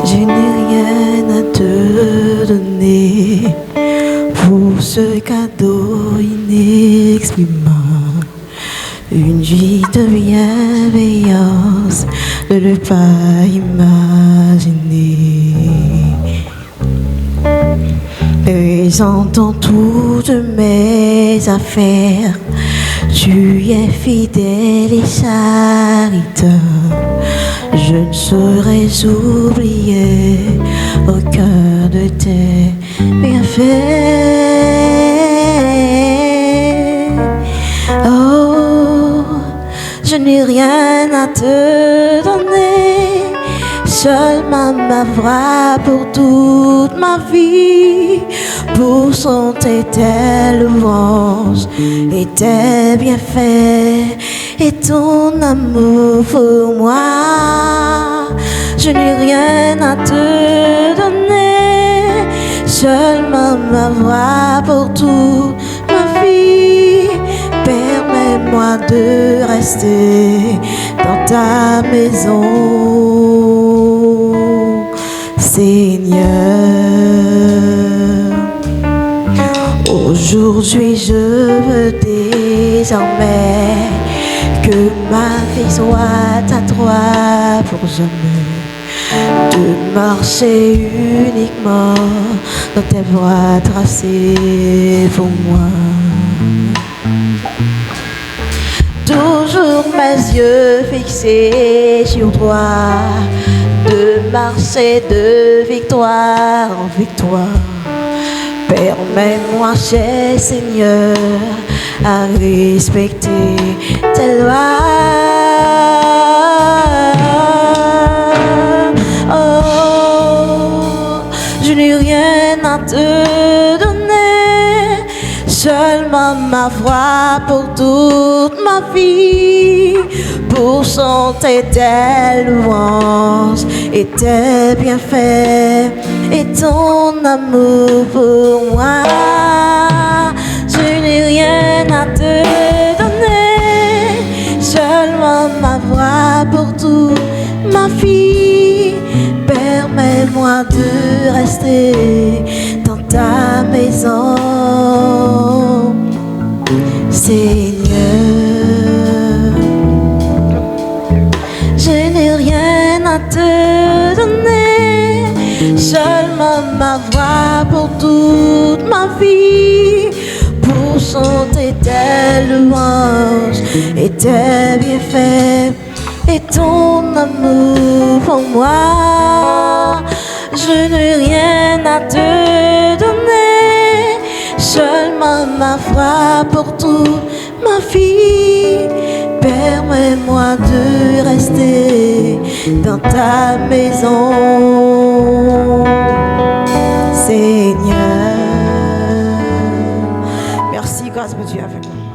Je n'ai rien à te donner pour ce cadeau inexprimable. Une vie de bienveillance, de ne pas imaginer. Présentant toutes mes affaires, tu es fidèle et charitable. Je ne saurais oublier aucun de tes bienfaits. Oh, je n'ai rien à te donner, seulement ma voix pour toute ma vie, pour chanter tes louanges et tes bienfaits et ton amour pour moi. Je n'ai rien à te donner, seulement ma voix pour toute ma vie. Permets-moi de rester dans ta maison, Seigneur. Aujourd'hui je veux désormais que ma vie soit à toi pour jamais, de marcher uniquement dans tes voies tracées pour moi. Toujours mes yeux fixés sur toi, de marcher de victoire en victoire. Permets-moi, cher Seigneur, à respecter tes lois. Oh, je n'ai rien à te donner, seulement ma voix pour toute ma vie, pour chanter tes louanges et tes bienfaits et ton amour pour moi. Je n'ai rien à te donner, seulement ma voix pour toute ma vie. Permets-moi de rester dans ta maison, Seigneur. Je n'ai rien à te donner, seulement ma voix pour toute ma vie, pour chanter tes louanges et tes bienfaits et ton amour pour moi. Je n'ai rien à te donner, seulement ma voix pour toute ma vie. Permets-moi de rester dans ta maison, Seigneur. Merci, grâce à Dieu avec moi.